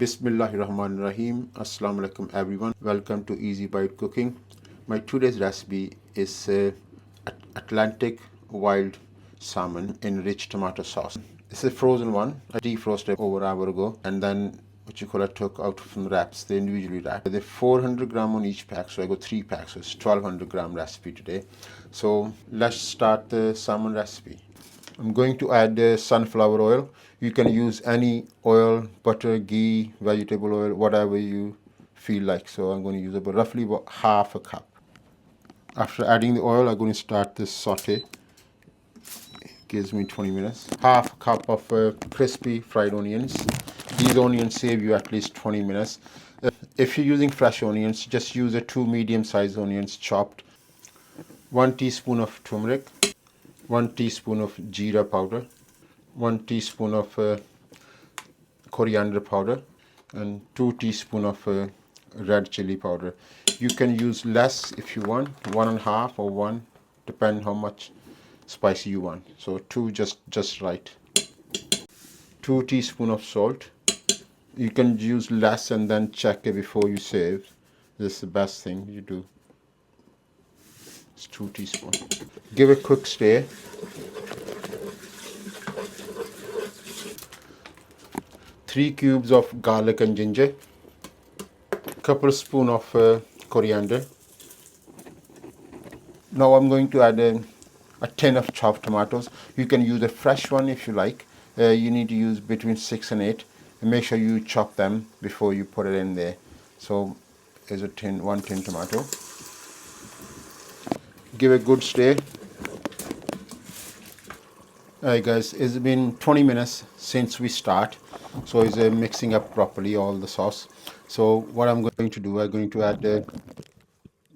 Bismillahirrahmanirrahim. Assalamu alaikum everyone. Welcome to Easy Bite Cooking. My today's recipe is Atlantic wild salmon in rich tomato sauce. It's a frozen one. I defrosted over an hour ago and then I took out from the wraps. They individually wrapped. They're 400 gram on each pack, so I got 3 packs. So it's 1200 gram recipe today. So let's start the salmon recipe. I'm going to add sunflower oil. You can use any oil, butter, ghee, vegetable oil, whatever you feel like. So I'm going to use about roughly about half a cup. After adding the oil, I'm going to start this saute. It gives me 20 minutes. Half a cup of crispy fried onions. These onions save you at least 20 minutes. If you're using fresh onions, just use 2 medium-sized onions chopped. 1 teaspoon of turmeric. 1 teaspoon of jeera powder, 1 teaspoon of coriander powder, and 2 teaspoon of red chili powder. You can use less if you want, 1.5 or 1, depend how much spicy you want. So 2 just right. 2 teaspoon of salt. You can use less and then check it before you save. This is the best thing you do. It's 2 teaspoons. Give a quick stir. 3 cubes of garlic and ginger, couple spoon of coriander. Now I'm going to add a tin of chopped tomatoes. You can use a fresh one if you like. You need to use between 6 and 8. And make sure you chop them before you put it in there. So here's one tin tomato. Give a good stir. Alright guys, it's been 20 minutes since we start, so it's mixing up properly all the sauce. So what I'm going to do, I'm going to add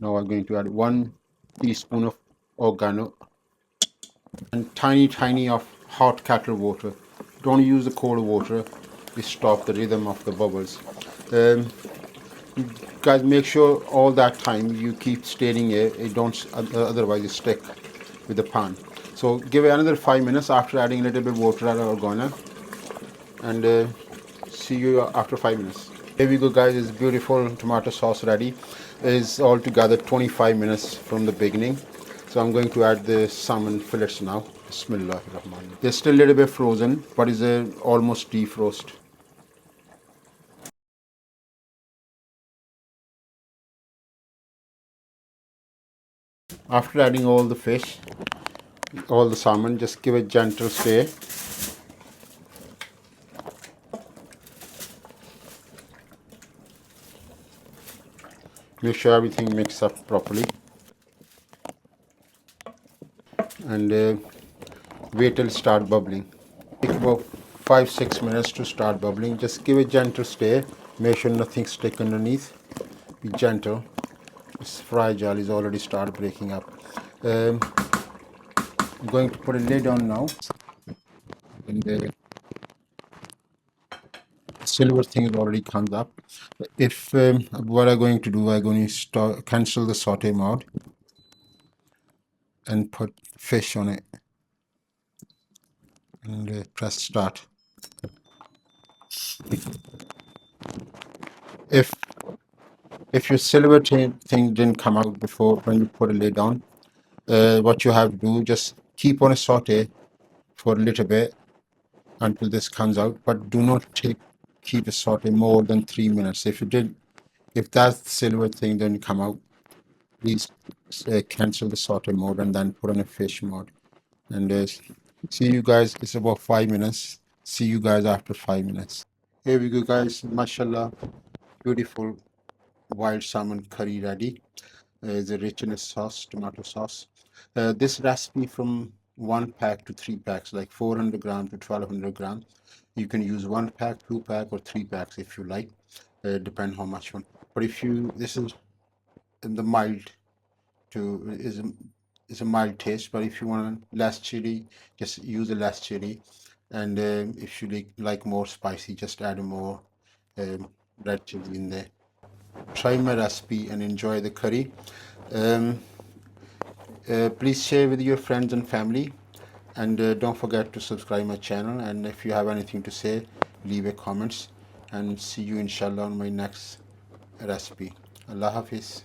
1 teaspoon of oregano and tiny of hot kettle water. Don't use the cold water, we stop the rhythm of the bubbles. Guys, make sure all that time you keep stirring it don't otherwise you stick with the pan. So give it another 5 minutes after adding a little bit of water and oregano, and see you after 5 minutes. Here we go guys, it's beautiful tomato sauce ready. It's altogether 25 minutes from the beginning. So I'm going to add the salmon fillets now. Bismillahirrahmanirrahim. They're still a little bit frozen, but it's almost defrost. After adding all the fish, all the salmon, just give a gentle stir. Make sure everything mixes up properly, and wait till it start bubbling. Take about 5-6 minutes to start bubbling. Just give a gentle stir. Make sure nothing sticks underneath. Be gentle. It's fragile. It's already started breaking up. I'm going to put a lid on now, and the silver thing is already comes up. If what I'm going to do, I'm going to cancel the saute mode and put fish on it, and press start. If your silver thing didn't come out before when you put a lid on, what you have to do, just keep on a saute for a little bit until this comes out, but do not keep a saute more than 3 minutes. If that silver thing didn't come out, please cancel the saute mode and then put on a fish mode. And see you guys, it's about 5 minutes. See you guys after 5 minutes. Here we go guys, mashallah, beautiful wild salmon curry ready. The richness sauce, tomato sauce. This recipe from 1 pack to 3 packs, like 400 gram to 1200 gram. You can use 1 pack, 2 pack, or 3 packs if you like. Depend how much one. But this is in the mild is a mild taste. But if you want less chili, just use a less chili. And if you like more spicy, just add more red chili in there. Try my recipe and enjoy the curry. Please share with your friends and family, and don't forget to subscribe my channel, and if you have anything to say, leave a comments, and see you inshallah on my next recipe. Allah Hafiz.